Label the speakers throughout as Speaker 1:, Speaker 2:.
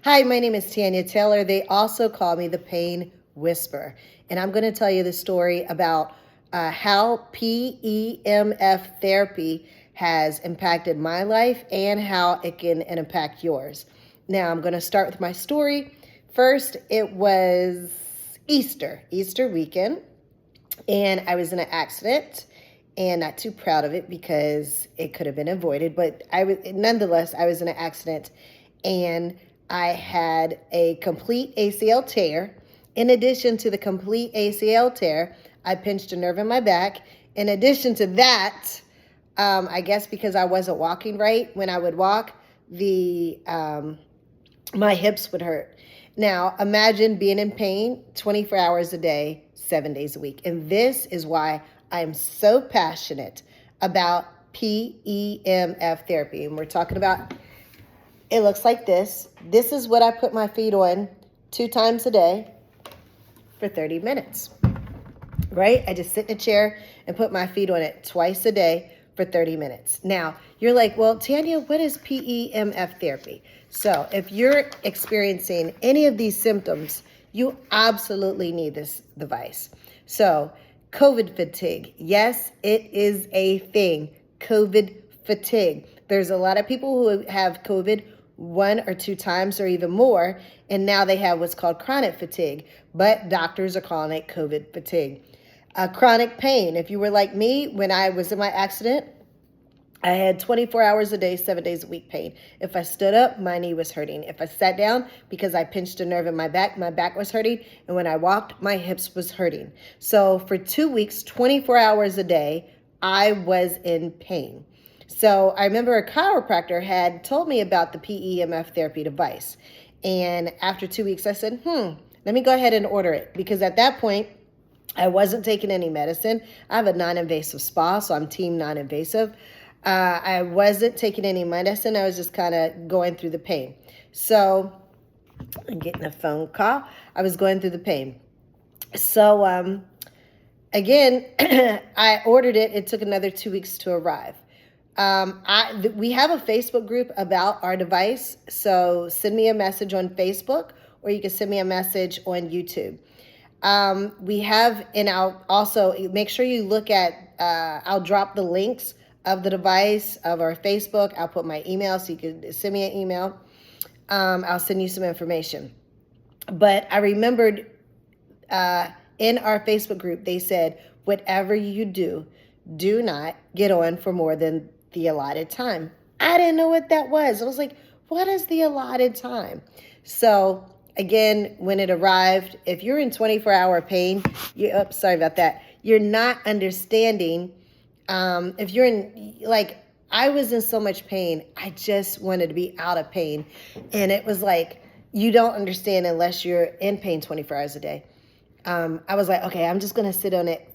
Speaker 1: Hi, my name is Tanya Taylor. They also call me the Pain Whisperer. And I'm going to tell you the story about how PEMF therapy has impacted my life and how it can impact yours. Now, I'm going to start with my story. First, it was Easter weekend, and I was in an accident. And not too proud of it because it could have been avoided, but nonetheless, I was in an accident and I had a complete ACL tear. In addition to the complete ACL tear, I pinched a nerve in my back. In addition to that, I guess because I wasn't walking right, when I would walk, my hips would hurt. Now, imagine being in pain 24 hours a day, 7 days a week. And this is why I'm so passionate about PEMF therapy. And we're talking about, it looks like this. This is what I put my feet on 2 times a day for 30 minutes, right? I just sit in a chair and put my feet on it twice a day for 30 minutes. Now, you're like, well, Tanya, what is PEMF therapy? So if you're experiencing any of these symptoms, you absolutely need this device. So COVID fatigue. Yes, it is a thing. COVID fatigue. There's a lot of people who have COVID 1 or 2 times or even more, and now they have what's called chronic fatigue, but doctors are calling it COVID fatigue. Chronic pain. If you were like me, when I was in my accident, I had 24 hours a day, 7 days a week pain. If I stood up, my knee was hurting. If I sat down, because I pinched a nerve in my back was hurting. And when I walked, my hips was hurting. So for 2 weeks, 24 hours a day, I was in pain. So I remember a chiropractor had told me about the PEMF therapy device. And after 2 weeks, I said, let me go ahead and order it. Because at that point, I wasn't taking any medicine. I have a non-invasive spa, so I'm team non-invasive. I wasn't taking any medicine. I was just kind of going through the pain. So I'm getting a phone call. I was going through the pain. So again, I ordered it. It took another 2 weeks to arrive. We have a Facebook group about our device. So send me a message on Facebook, or you can send me a message on YouTube. We have, and I'll also make sure you look at, I'll drop the links of the device, of our Facebook. I'll put my email so you can send me an email. I'll send you some information. But I remembered in our Facebook group, they said, whatever you do, do not get on for more than the allotted time. I didn't know what that was. I was like, what is the allotted time? So again, when it arrived, if you're in 24-hour pain, sorry about that. You're not understanding. If you're in, like, I was in so much pain, I just wanted to be out of pain. And it was like, you don't understand unless you're in pain 24 hours a day. I was like, okay, I'm just going to sit on it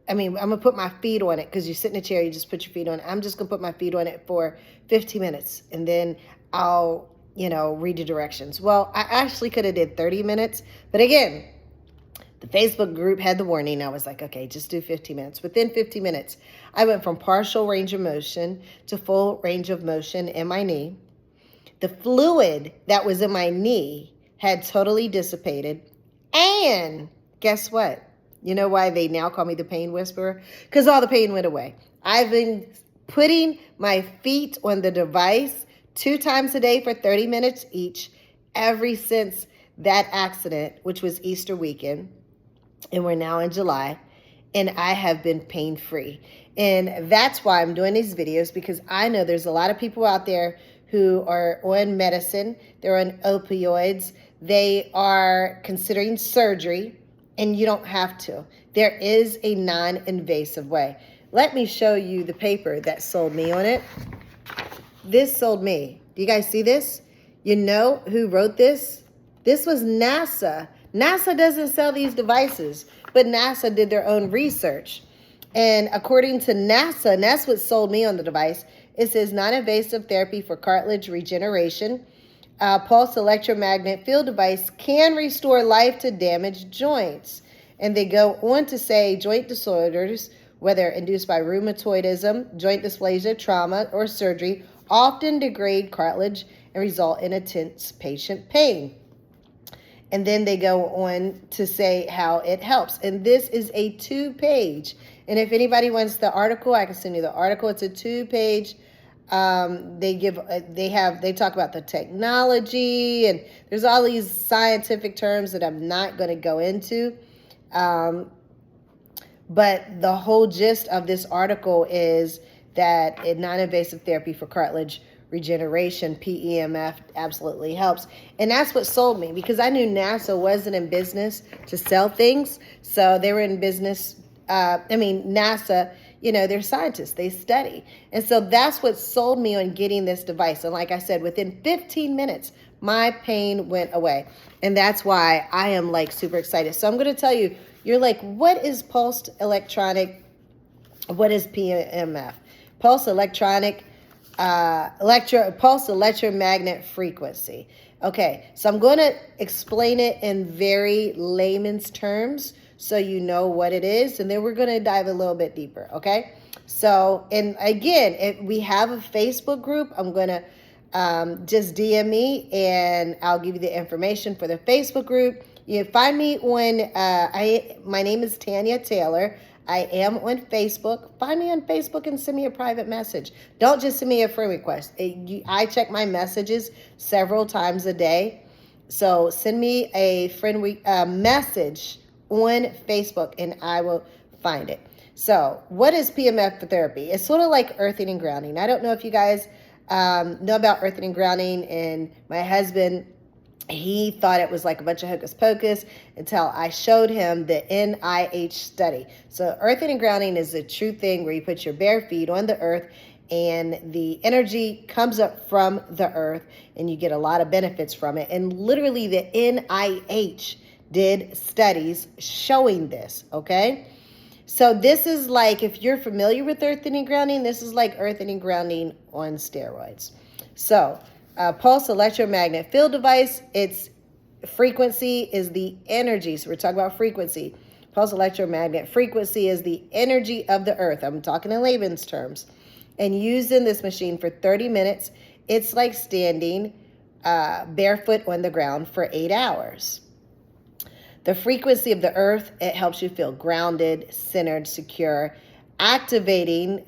Speaker 1: I'm going to put my feet on it, because you sit in a chair, you just put your feet on it. I'm just going to put my feet on it for 15 minutes, and then I'll, read the directions. Well, I actually could have did 30 minutes, but again, the Facebook group had the warning. I was like, okay, just do 15 minutes. Within 50 minutes, I went from partial range of motion to full range of motion in my knee. The fluid that was in my knee had totally dissipated. And guess what? You know why they now call me the Pain Whisperer? Because all the pain went away. I've been putting my feet on the device 2 times a day for 30 minutes each ever since that accident, which was Easter weekend. And we're now in July, and I have been pain-free. And that's why I'm doing these videos, because I know there's a lot of people out there who are on medicine. They're on opioids. They are considering surgery, and you don't have to. There is a non-invasive way. Let me show you the paper that sold me on it. This sold me. Do you guys see this? You know who wrote this? This was NASA. NASA doesn't sell these devices, but NASA did their own research. And according to NASA, and that's what sold me on the device, it says non-invasive therapy for cartilage regeneration. Pulse electromagnet field device can restore life to damaged joints. And they go on to say joint disorders, whether induced by rheumatoidism, joint dysplasia, trauma, or surgery, often degrade cartilage and result in intense patient pain. And then they go on to say how it helps. And this is a 2-page. And if anybody wants the article, I can send you the article. It's a 2-page. They talk about the technology, and there's all these scientific terms that I'm not going to go into. But the whole gist of this article is that a non-invasive therapy for cartilage regeneration, PEMF, absolutely helps. And that's what sold me, because I knew NASA wasn't in business to sell things. So they were in business, NASA, they're scientists, they study. And so that's what sold me on getting this device. And like I said, within 15 minutes, my pain went away. And that's why I am super excited. So I'm going to tell you, you're like, what is pulsed electronic? What is PEMF? Pulse electromagnet frequency. Okay, so I'm going to explain it in very layman's terms so you know what it is, and then we're going to dive a little bit deeper, okay? So, and again, if we have a Facebook group, I'm going to just DM me, and I'll give you the information for the Facebook group. You can find me on, my name is Tanya Taylor. I am on Facebook. Find me on Facebook and send me a private message. Don't just send me a friend request. I check my messages several times a day. So send me a friend message on Facebook and I will find it. So what is PEMF therapy? It's sort of like earthing and grounding. I don't know if you guys know about earthing and grounding, and my husband, he thought it was like a bunch of hocus pocus until I showed him the NIH study. So earthing and grounding is a true thing where you put your bare feet on the earth and the energy comes up from the earth and you get a lot of benefits from it. And literally the NIH did studies showing this, okay? So this is like, if you're familiar with earthing and grounding, this is like earthing and grounding on steroids. So pulse electromagnet field device, its frequency is the energy. So we're talking about frequency. Pulse electromagnet frequency is the energy of the earth. I'm talking in layman's terms. And using this machine for 30 minutes, it's like standing barefoot on the ground for 8 hours. The frequency of the earth, it helps you feel grounded, centered, secure, activating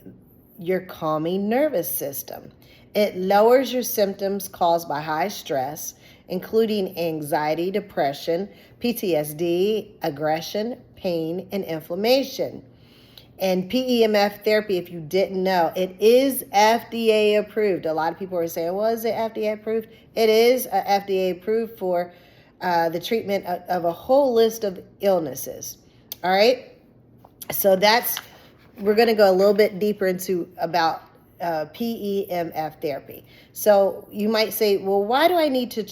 Speaker 1: your calming nervous system. It lowers your symptoms caused by high stress, including anxiety, depression, PTSD, aggression, pain, and inflammation. And PEMF therapy, if you didn't know, it is FDA approved. A lot of people are saying, well, is it FDA approved? It is FDA approved for the treatment of a whole list of illnesses. All right? So we're going to go a little bit deeper into about PEMF therapy. So you might say, well, why do I need to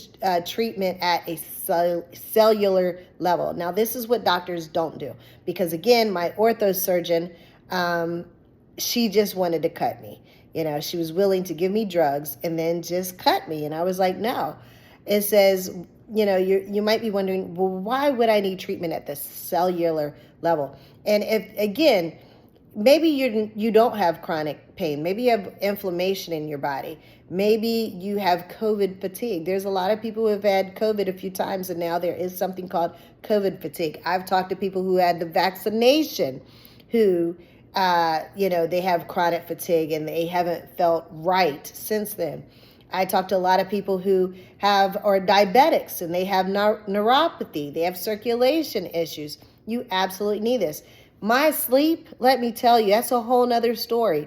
Speaker 1: treatment at a cellular level? Now, this is what doctors don't do. Because again, my ortho surgeon, she just wanted to cut me. She was willing to give me drugs and then just cut me. And I was like, no. It says, you might be wondering, well, why would I need treatment at the cellular level? And if, again, maybe you don't have chronic pain. Maybe you have inflammation in your body. Maybe you have COVID fatigue. There's a lot of people who have had COVID a few times, and now there is something called COVID fatigue. I've talked to people who had the vaccination who, they have chronic fatigue and they haven't felt right since then. I talked to a lot of people who are diabetics and they have neuropathy. They have circulation issues. You absolutely need this. My sleep, let me tell you, that's a whole nother story.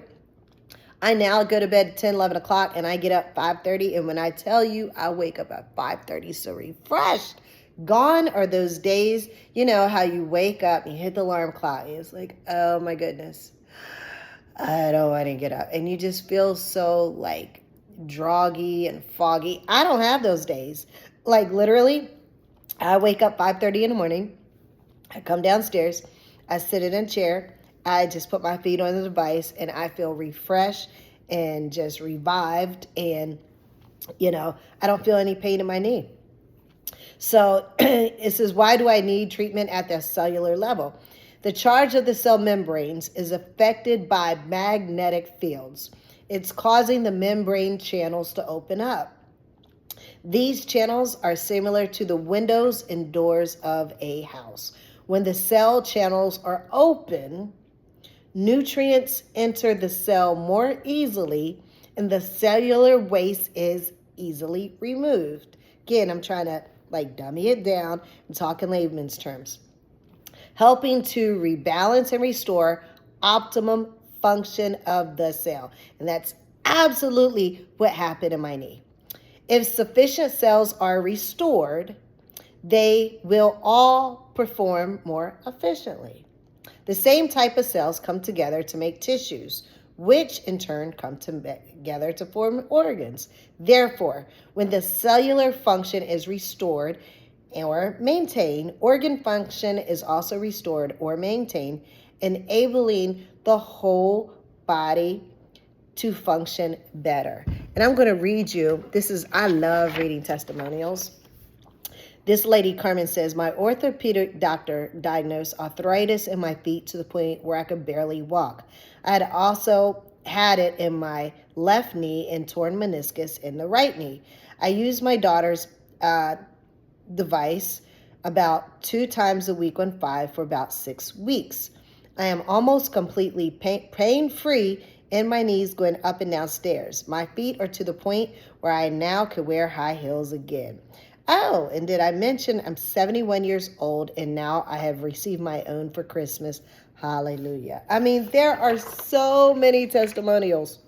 Speaker 1: I now go to bed at 10, 11 o'clock and I get up 5:30. And when I tell you, I wake up at 5:30 so refreshed. Gone are those days, how you wake up, you hit the alarm clock. It's like, oh my goodness, I don't want to get up. And you just feel so droggy and foggy. I don't have those days. Literally, I wake up 5:30 in the morning. I come downstairs. I sit in a chair. I just put my feet on the device and I feel refreshed and just revived. And, I don't feel any pain in my knee. So it says, why do I need treatment at the cellular level? The charge of the cell membranes is affected by magnetic fields. It's causing the membrane channels to open up. These channels are similar to the windows and doors of a house. When the cell channels are open, nutrients enter the cell more easily, and the cellular waste is easily removed. Again, I'm trying to dummy it down and talk in layman's terms, helping to rebalance and restore optimum function of the cell. And that's absolutely what happened in my knee. If sufficient cells are restored, they will all perform more efficiently. The same type of cells come together to make tissues, which in turn come together to form organs. Therefore, when the cellular function is restored or maintained, organ function is also restored or maintained, enabling the whole body to function better. And I'm going to read you, I love reading testimonials. This lady, Carmen, says, my orthopedic doctor diagnosed arthritis in my feet to the point where I could barely walk. I had also had it in my left knee and torn meniscus in the right knee. I used my daughter's device about 2 times a week on 5 for about 6 weeks. I am almost completely pain-free in my knees going up and down stairs. My feet are to the point where I now can wear high heels again. Oh, and did I mention I'm 71 years old and now I have received my own for Christmas. Hallelujah. I mean, there are so many testimonials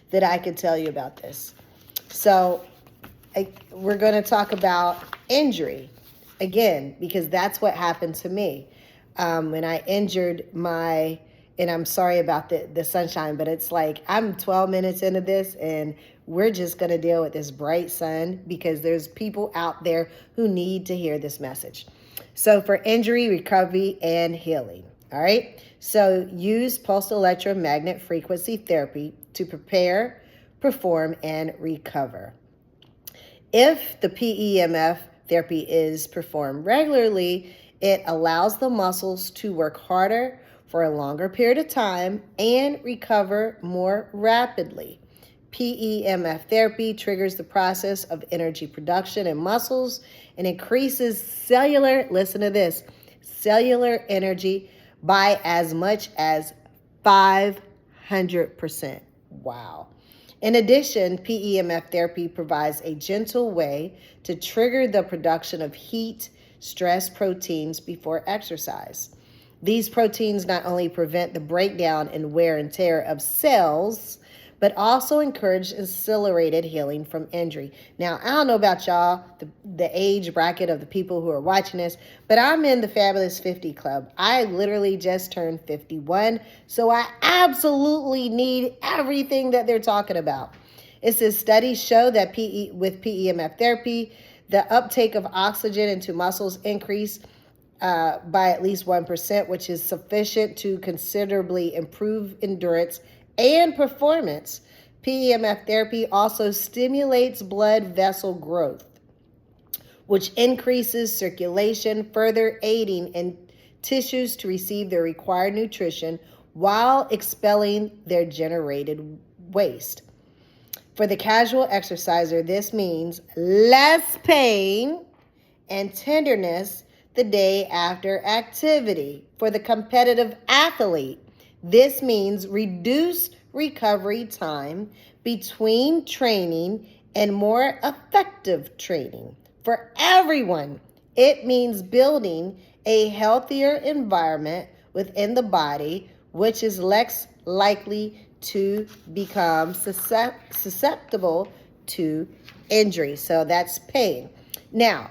Speaker 1: that I could tell you about this. So we're going to talk about injury again, because that's what happened to me. When I injured and I'm sorry about the sunshine, but it's like I'm 12 minutes into this and we're just going to deal with this bright sun because there's people out there who need to hear this message. So for injury, recovery, and healing, all right? So use pulsed electromagnet frequency therapy to prepare, perform, and recover. If the PEMF therapy is performed regularly, it allows the muscles to work harder for a longer period of time and recover more rapidly. PEMF therapy triggers the process of energy production in muscles and increases cellular energy by as much as 500%. Wow. In addition, PEMF therapy provides a gentle way to trigger the production of heat stress proteins before exercise. These proteins not only prevent the breakdown and wear and tear of cells, but also encourage accelerated healing from injury. Now, I don't know about y'all, the age bracket of the people who are watching this, but I'm in the Fabulous 50 Club. I literally just turned 51, so I absolutely need everything that they're talking about. It says studies show that with PEMF therapy, the uptake of oxygen into muscles increase by at least 1%, which is sufficient to considerably improve endurance and performance. PEMF therapy also stimulates blood vessel growth, which increases circulation, further aiding in tissues to receive their required nutrition while expelling their generated waste. For the casual exerciser, this means less pain and tenderness the day after activity. For the competitive athlete, this means reduced recovery time between training and more effective training. For everyone, it means building a healthier environment within the body, which is less likely to become susceptible to injury. So that's pain. Now,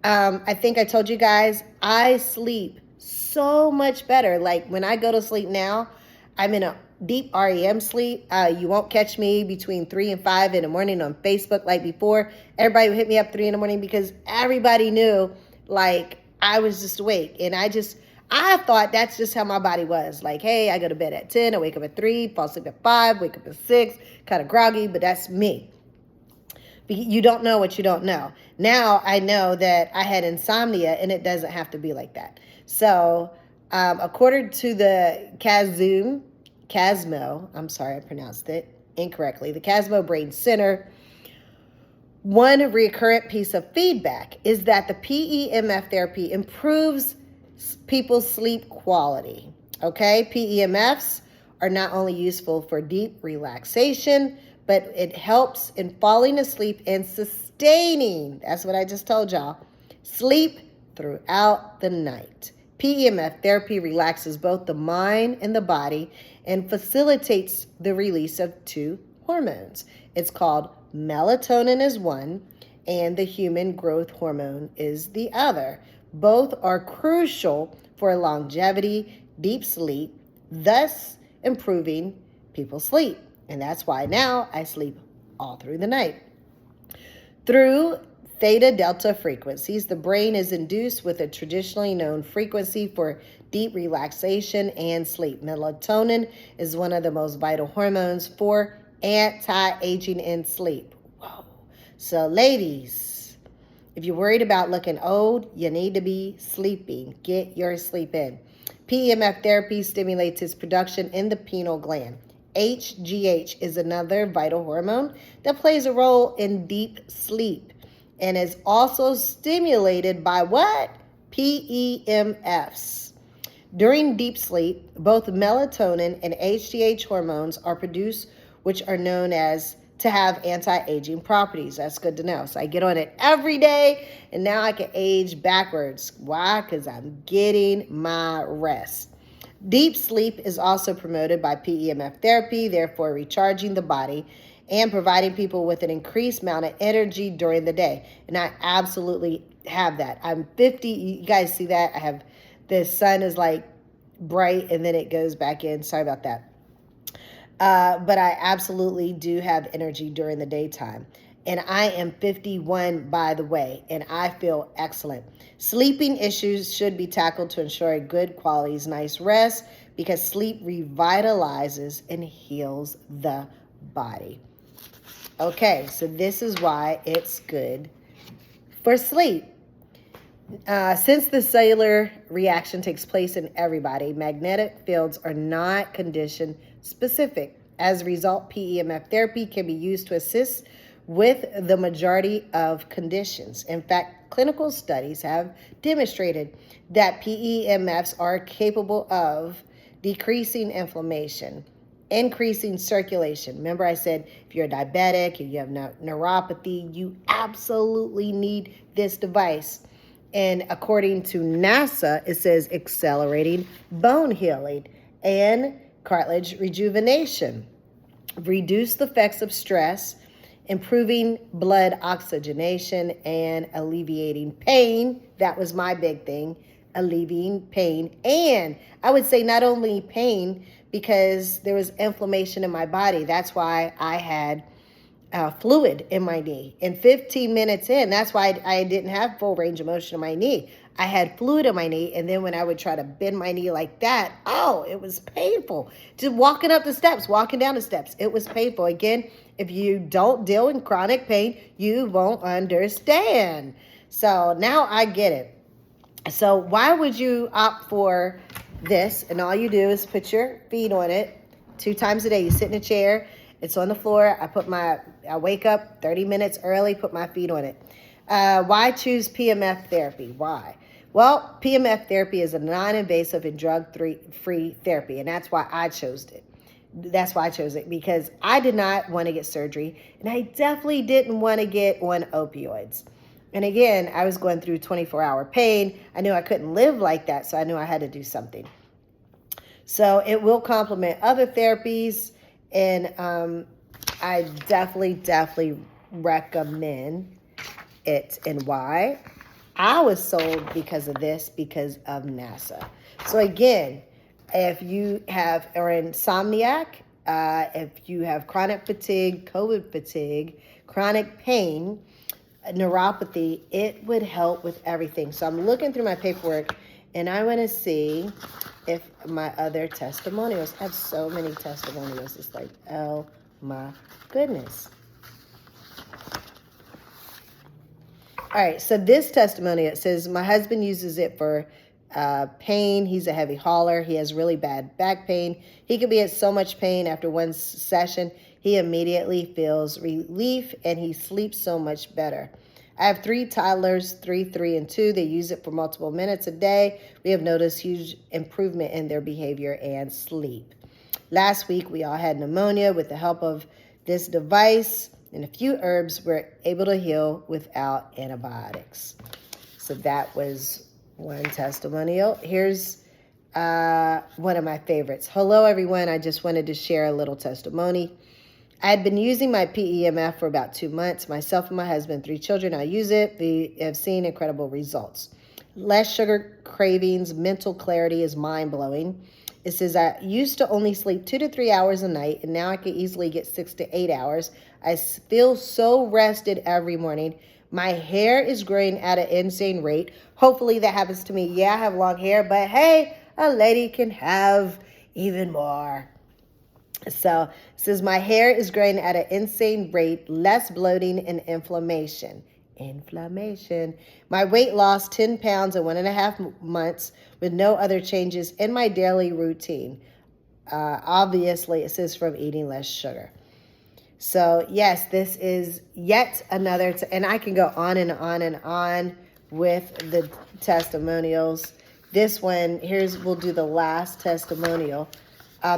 Speaker 1: I think I told you guys, I sleep so much better. Like when I go to sleep now, I'm in a deep REM sleep. You won't catch me between 3 and 5 in the morning on Facebook like before. Everybody would hit me up 3 in the morning because everybody knew like I was just awake. And I thought that's just how my body was. Like, hey, I go to bed at 10, I wake up at 3, fall asleep at 5, wake up at 6, kind of groggy, but that's me. You don't know what you don't know. Now I know that I had insomnia and it doesn't have to be like that. So according to the Casmo, I'm sorry, I pronounced it incorrectly, the Casmo Brain Center, One recurrent piece of feedback is that the PEMF therapy improves people's sleep quality. Okay, PEMFs are not only useful for deep relaxation, but it helps in falling asleep and sustaining, that's what I just told y'all, sleep throughout the night. PEMF therapy relaxes both the mind and the body and facilitates the release of two hormones. It's called melatonin is one, and the human growth hormone is the other. Both are crucial for longevity, deep sleep, thus improving people's sleep. And that's why now I sleep all through the night. Through theta delta frequencies, the brain is induced with a traditionally known frequency for deep relaxation and sleep. Melatonin is one of the most vital hormones for anti-aging and sleep. Whoa. So ladies, if you're worried about looking old, you need to be sleeping. Get your sleep in. PEMF therapy stimulates its production in the pineal gland. HGH is another vital hormone that plays a role in deep sleep and is also stimulated by what? PEMFs. During deep sleep, both melatonin and HGH hormones are produced, which are known as to have anti-aging properties. That's good to know. So I get on it every day, and now I can age backwards. Why? Because I'm getting my rest. Deep sleep is also promoted by PEMF therapy, therefore recharging the body and providing people with an increased amount of energy during the day. And I absolutely have that. I'm 50. You guys see that? I have, the sun is like bright and then it goes back in. Sorry about that. But I absolutely do have energy during the daytime. And I am 51, by the way, and I feel excellent. Sleeping issues should be tackled to ensure a good quality, nice rest, because sleep revitalizes and heals the body. Okay, so this is why it's good for sleep. Since the cellular reaction takes place in everybody, magnetic fields are not condition specific. As a result, PEMF therapy can be used to assist with the majority of conditions. In fact, clinical studies have demonstrated that PEMFs are capable of decreasing inflammation, increasing circulation. Remember I said if you're diabetic, if you have neuropathy, you absolutely need this device. And according to NASA, it says accelerating bone healing and cartilage rejuvenation, reduce the effects of stress, improving blood oxygenation, and alleviating pain. That was my big thing, alleviating pain. And I would say not only pain, because there was inflammation in my body. That's why I had fluid in my knee. And 15 minutes in, that's why I didn't have full range of motion in my knee. I had fluid in my knee, and then when I would try to bend my knee like that, oh, it was painful. Just walking up the steps, walking down the steps, it was painful. Again, if you don't deal in chronic pain, you won't understand. So now I get it. So why would you opt for this? And all you do is put your feet on it 2 times a day. You sit in a chair, it's on the floor. I wake up 30 minutes early, put my feet on it. Why choose PEMF therapy? Why? Well, PEMF therapy is a non-invasive and drug-free therapy, and that's why I chose it. That's why I chose it, because I did not want to get surgery, and I definitely didn't want to get on opioids. And again, I was going through 24-hour pain. I knew I couldn't live like that, so I knew I had to do something. So it will complement other therapies, and I definitely recommend it. And why? I was sold because of this, because of NASA. So again, if you are insomniac, if you have chronic fatigue, COVID fatigue, chronic pain, neuropathy, it would help with everything. So I'm looking through my paperwork, and I want to see if my other testimonials, I have so many testimonials. It's like, oh my goodness. All right, so this testimony, it says, my husband uses it for pain. He's a heavy hauler. He has really bad back pain. He could be in so much pain after one session. He immediately feels relief and he sleeps so much better. I have 3 toddlers, 3, 3, and 2. They use it for multiple minutes a day. We have noticed huge improvement in their behavior and sleep. Last week, we all had pneumonia. With the help of this device and a few herbs, we're able to heal without antibiotics. So that was one testimonial. Here's one of my favorites. Hello, everyone. I just wanted to share a little testimony. I had been using my PEMF for about 2 months. Myself and my husband, 3 children, now use it. We have seen incredible results. Less sugar cravings, mental clarity is mind-blowing. It says, I used to only sleep 2 to 3 hours a night, and now I can easily get 6 to 8 hours. I feel so rested every morning. My hair is growing at an insane rate. Hopefully that happens to me. Yeah, I have long hair, but hey, a lady can have even more. So it says, my hair is growing at an insane rate, less bloating and inflammation. My weight loss 10 pounds in 1.5 months with no other changes in my daily routine. Obviously, it says from eating less sugar. So yes, this is yet another, and I can go on and on and on with the testimonials. This one, we'll do the last testimonial.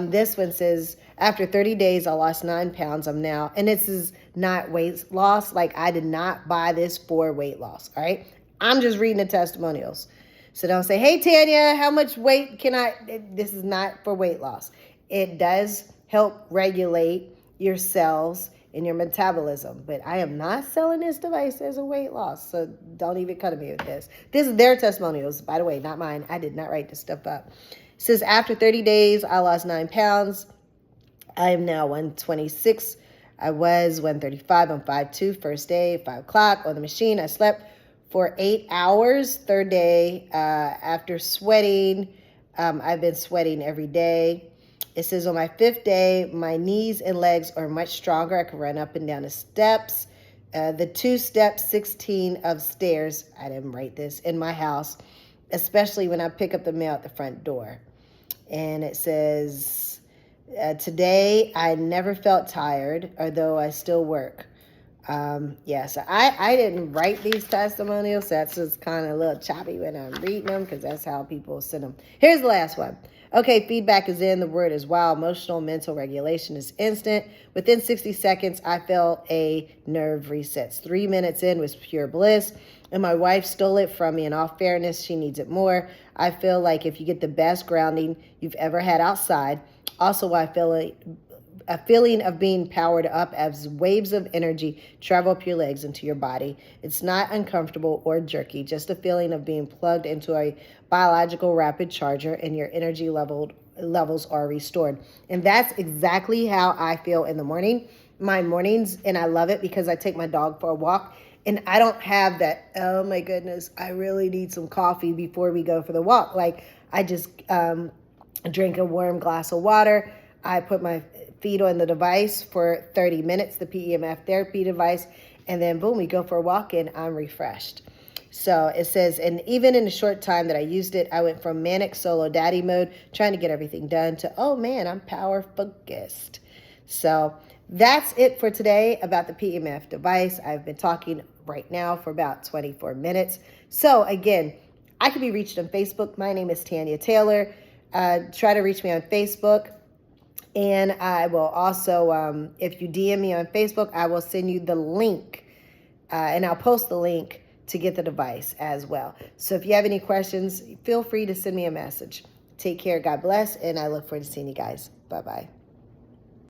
Speaker 1: This one says, after 30 days, I lost 9 pounds. I'm now, and this is not weight loss. Like, I did not buy this for weight loss, all right? I'm just reading the testimonials. So don't say, hey, Tanya, how much weight can this is not for weight loss. It does help regulate your cells and your metabolism, but I am not selling this device as a weight loss, so don't even come to me with this. This is their testimonials, by the way, not mine. I did not write this stuff up. It says, after 30 days, I lost 9 pounds. I am now 126. I was 135. I'm 5'2". First day, 5 o'clock on the machine. I slept for 8 hours. Third day, after sweating, I've been sweating every day. It says on my 5th day, my knees and legs are much stronger. I can run up and down the steps. The 2 steps, 16 of stairs, I didn't write this, in my house, especially when I pick up the mail at the front door. And it says, today I never felt tired, although I still work. So I didn't write these testimonials, so that's just kind of a little choppy when I'm reading them, because that's how people send them. Here's the last one. Okay, feedback is in. The word is wow. Emotional, mental regulation is instant. Within 60 seconds, I felt a nerve resets. 3 minutes in was pure bliss, and my wife stole it from me. In all fairness, she needs it more. I feel like if you get the best grounding you've ever had outside. Also, I feel a feeling of being powered up as waves of energy travel up your legs into your body. It's not uncomfortable or jerky, just a feeling of being plugged into a biological rapid charger, and your energy levels are restored. And that's exactly how I feel in the morning. My mornings, and I love it because I take my dog for a walk, and I don't have that, oh my goodness, I really need some coffee before we go for the walk. Like, I just drink a warm glass of water. I put my feet on the device for 30 minutes, the PEMF therapy device, and then boom, we go for a walk and I'm refreshed. So it says, and even in the short time that I used it, I went from manic solo daddy mode, trying to get everything done, to, oh man, I'm power focused. So that's it for today about the PEMF device. I've been talking right now for about 24 minutes. So again, I can be reached on Facebook. My name is Tanya Taylor. Try to reach me on Facebook. And I will also, if you DM me on Facebook, I will send you the link, and I'll post the link to get the device as well. So if you have any questions, feel free to send me a message. Take care. God bless. And I look forward to seeing you guys. Bye-bye.